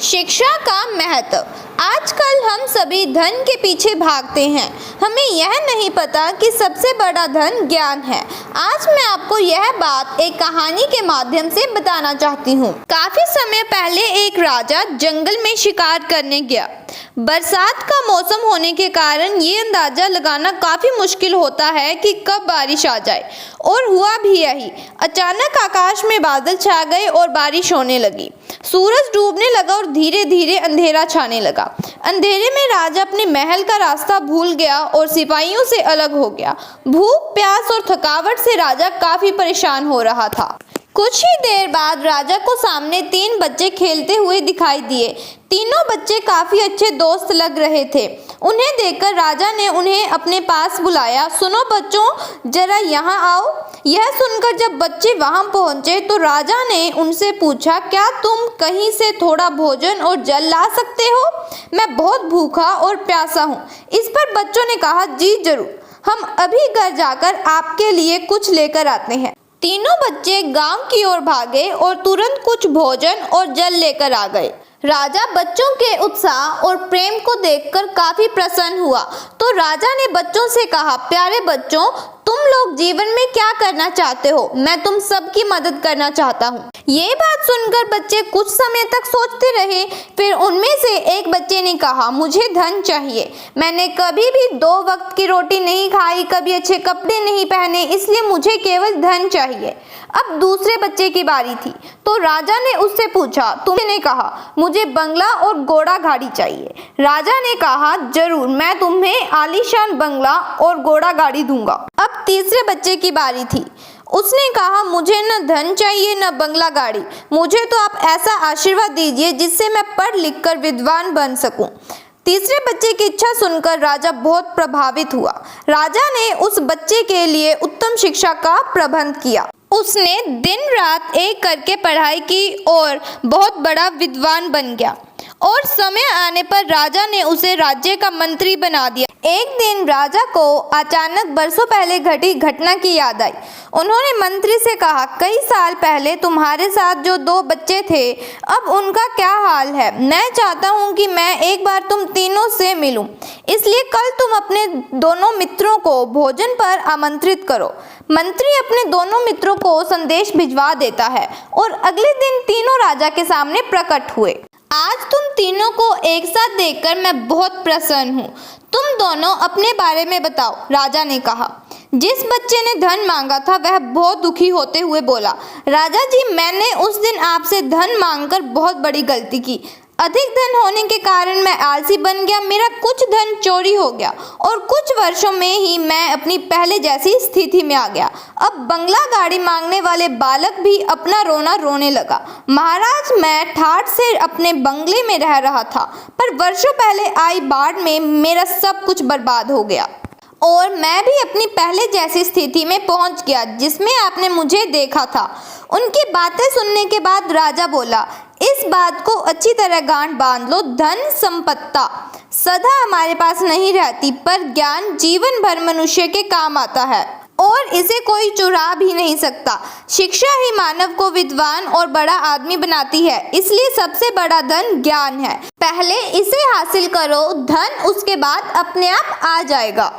शिक्षा का महत्व। आजकल हम सभी धन के पीछे भागते हैं। हमें यह नहीं पता कि सबसे बड़ा धन ज्ञान है। आज मैं आपको यह बात एक कहानी के माध्यम से बताना चाहती हूँ। काफी समय पहले एक राजा जंगल में शिकार करने गया। बरसात का मौसम होने के कारण ये अंदाजा लगाना काफी मुश्किल होता है कि कब बारिश आ जाए, और हुआ भी यही। अचानक आकाश में बादल छा गए और बारिश होने लगी। सूरज डूबने लगा और धीरे धीरे अंधेरा छाने लगा। अंधेरे में राजा अपने महल का रास्ता भूल गया और सिपाहियों से अलग हो गया। भूख, प्यास और थकावट से राजा काफी परेशान हो रहा था। कुछ ही देर बाद राजा को सामने 3 बच्चे खेलते हुए दिखाई दिए। तीनों बच्चे काफी अच्छे दोस्त लग रहे थे। उन्हें देखकर राजा ने उन्हें अपने पास बुलाया। सुनो बच्चों, जरा यहाँ आओ। यह सुनकर जब बच्चे वहां पहुंचे तो राजा ने उनसे पूछा, क्या तुम कहीं से थोड़ा भोजन और जल ला सकते हो? मैं बहुत भूखा और प्यासा हूँ। इस पर बच्चों ने कहा, जी जरूर, हम अभी घर जाकर आपके लिए कुछ लेकर आते हैं। तीनों बच्चे गांव की ओर भागे और तुरंत कुछ भोजन और जल लेकर आ गए। राजा बच्चों के उत्साह और प्रेम को देखकर काफी प्रसन्न हुआ, तो राजा ने बच्चों से कहा, प्यारे बच्चों, तुम लोग जीवन में क्या करना चाहते हो? मैं तुम सबकी मदद करना चाहता हूँ। ये बात सुनकर बच्चे कुछ समय तक सोचते रहे। फिर उनमें से एक बच्चे ने कहा, मुझे धन चाहिए। मैंने कभी भी 2 वक्त की रोटी नहीं खाई, कभी अच्छे कपड़े नहीं पहने, इसलिए मुझे केवल धन चाहिए। अब दूसरे बच्चे की बारी थी, तो राजा ने उससे पूछा, तुमने कहा, मुझे बंगला और घोड़ा गाड़ी चाहिए। राजा ने कहा, जरूर, मैं तुम्हें आलीशान बंगला और घोड़ा गाड़ी दूंगा। अब तीसरे बच्चे की बारी थी। उसने कहा, मुझे न धन चाहिए न बंगला गाड़ी, मुझे तो आप ऐसा आशीर्वाद दीजिए जिससे मैं पढ़ लिख कर विद्वान बन सकूं। तीसरे बच्चे की इच्छा सुनकर राजा बहुत प्रभावित हुआ। राजा ने उस बच्चे के लिए उत्तम शिक्षा का प्रबंध किया। उसने दिन रात एक करके पढ़ाई की और बहुत बड़ा विद्वान बन गया, और समय आने पर राजा ने उसे राज्य का मंत्री बना दिया। एक दिन राजा को अचानक बरसों पहले घटी घटना की याद आई। उन्होंने मंत्री से कहा, कई साल पहले तुम्हारे साथ जो 2 बच्चे थे, अब उनका क्या हाल है? मैं चाहता हूँ कि मैं एक बार तुम तीनों से मिलूं, इसलिए कल तुम अपने दोनों मित्रों को भोजन पर आमंत्रित करो। मंत्री अपने दोनों मित्रों को संदेश भिजवा देता है, और अगले दिन तीनों राजा के सामने प्रकट हुए। आज तुम तीनों को एक साथ देखकर मैं बहुत प्रसन्न हूँ। तुम दोनों अपने बारे में बताओ, राजा ने कहा। जिस बच्चे ने धन मांगा था वह बहुत दुखी होते हुए बोला, राजा जी, मैंने उस दिन आपसे धन मांगकर बहुत बड़ी गलती की। अधिक धन होने के कारण मैं आलसी बन गया। मेरा कुछ धन चोरी हो गया और कुछ वर्षों में ही मैं अपनी पहले जैसी स्थिति में आ गया। अब बंगला गाड़ी मांगने वाले बालक भी अपना रोना रोने लगा। महाराज, मैं ठाठ से अपने बंगले में रह रहा था, पर वर्षों पहले आई बाढ़ में मेरा सब कुछ बर्बाद हो गया, और मैं भी अपनी पहले जैसी स्थिति में पहुंच गया जिसमें आपने मुझे देखा था। उनकी बातें सुनने के बाद राजा बोला, इस बात को अच्छी तरह गांठ बांध लो, धन संपत्ता सदा हमारे पास नहीं रहती, पर ज्ञान जीवन भर मनुष्य के काम आता है और इसे कोई चुरा भी नहीं सकता। शिक्षा ही मानव को विद्वान और बड़ा आदमी बनाती है, इसलिए सबसे बड़ा धन ज्ञान है। पहले इसे हासिल करो, धन उसके बाद अपने आप आ जाएगा।